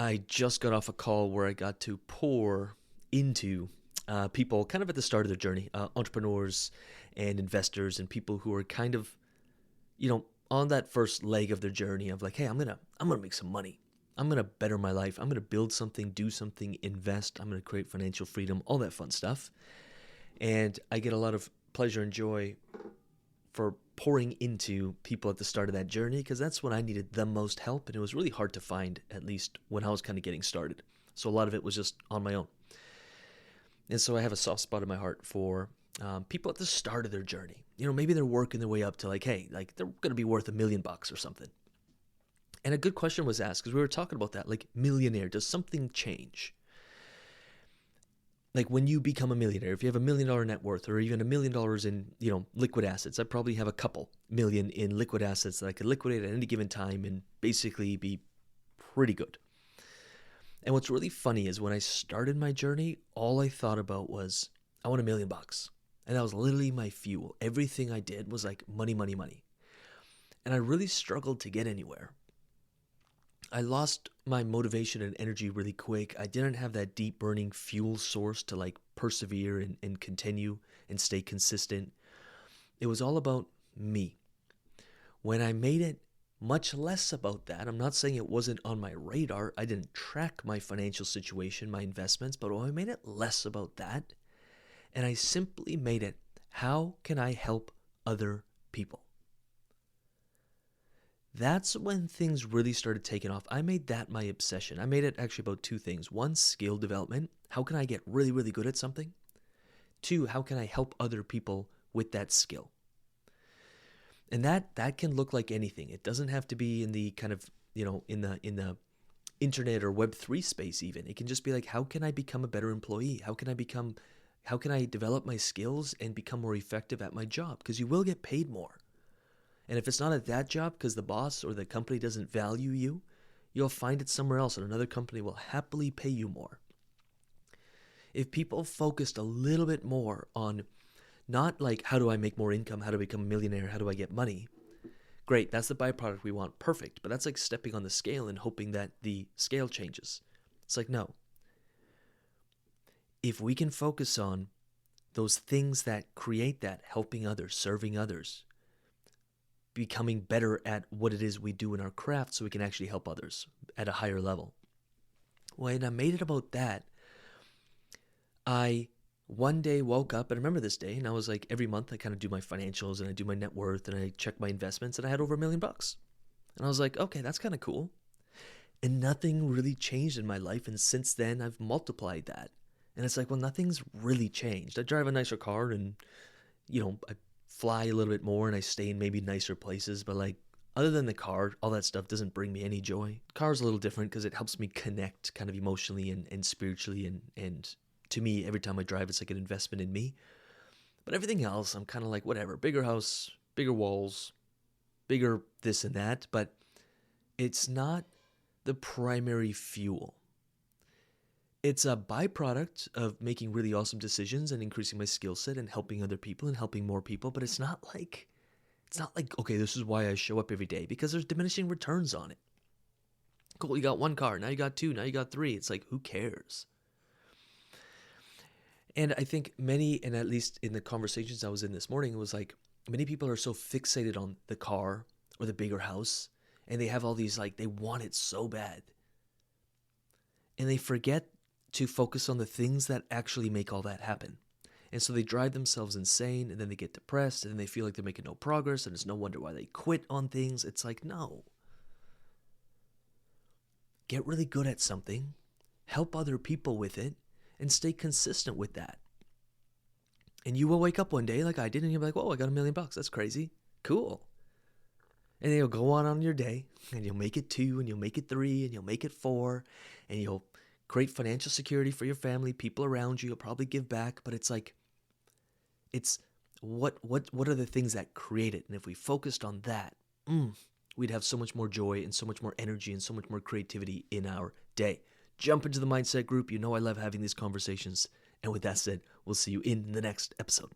I just got off a call where I got to pour into people kind of at the start of their journey, entrepreneurs and investors and people who are kind of, on that first leg of their journey of like, hey, I'm gonna make some money. I'm gonna better my life. I'm gonna build something, do something, invest. I'm gonna create financial freedom, all that fun stuff. And I get a lot of pleasure and joy for pouring into people at the start of that journey because that's when I needed the most help, and it was really hard to find, at least when I was kind of getting started. So a lot of it was just on my own. And so I have a soft spot in my heart for people at the start of their journey. Maybe they're working their way up to like, hey, like they're going to be worth $1 million or something. And a good question was asked because we were talking about that, like millionaire, does something change? Like when you become a millionaire, if you have $1 million net worth or even $1 million in, liquid assets, I probably have a couple million in liquid assets that I could liquidate at any given time and basically be pretty good. And what's really funny is when I started my journey, all I thought about was, I want $1 million. And that was literally my fuel. Everything I did was like money, money, money. And I really struggled to get anywhere. I lost my motivation and energy really quick. I didn't have that deep burning fuel source to like persevere and continue and stay consistent. It was all about me. When I made it much less about that, I'm not saying it wasn't on my radar. I didn't track my financial situation, my investments, but when I made it less about that, and I simply made it, how can I help other people? That's when things really started taking off. I made that my obsession. I made it actually about two things. One, skill development. How can I get really, really good at something? Two, how can I help other people with that skill? And that can look like anything. It doesn't have to be in the kind of, in the internet or Web3 space even. It can just be like, how can I become a better employee? How can I develop my skills and become more effective at my job? Because you will get paid more. And if it's not at that job because the boss or the company doesn't value you, you'll find it somewhere else and another company will happily pay you more. If people focused a little bit more on not like, how do I make more income? How do I become a millionaire? How do I get money? Great, that's the byproduct we want. Perfect. But that's like stepping on the scale and hoping that the scale changes. It's like, no. If we can focus on those things that create that, helping others, serving others, becoming better at what it is we do in our craft so we can actually help others at a higher level. When I made it about that, I one day woke up, and I remember this day, and I was like, every month I kind of do my financials and I do my net worth and I check my investments, and I had over $1 million. And I was like, okay, that's kind of cool. And nothing really changed in my life. And since then, I've multiplied that. And it's like, well, nothing's really changed. I drive a nicer car and, I fly a little bit more and I stay in maybe nicer places. But like, other than the car, all that stuff doesn't bring me any joy. The car's a little different because it helps me connect kind of emotionally and spiritually. And to me, every time I drive, it's like an investment in me. But everything else, I'm kind of like, whatever. Bigger house, bigger walls, bigger this and that. But it's not the primary fuel. It's a byproduct of making really awesome decisions and increasing my skill set and helping other people and helping more people. But it's not like, okay, this is why I show up every day, because there's diminishing returns on it. Cool, you got one car, now you got two, now you got three. It's like, who cares? And I think many, and at least in the conversations I was in this morning, it was like, many people are so fixated on the car or the bigger house, and they have all these, like, they want it so bad. And they forget to focus on the things that actually make all that happen. And so they drive themselves insane, and then they get depressed, and then they feel like they're making no progress, and it's no wonder why they quit on things. It's like, no. Get really good at something, help other people with it, and stay consistent with that. And you will wake up one day like I did, and you'll be like, whoa, I got $1 million. That's crazy. Cool. And then you'll go on your day, and you'll make it 2, and you'll make it 3, and you'll make it 4, and you'll create financial security for your family, people around you. You'll probably give back, but it's like, it's what are the things that create it? And if we focused on that, we'd have so much more joy and so much more energy and so much more creativity in our day. Jump into the mindset group. You know I love having these conversations. And with that said, we'll see you in the next episode.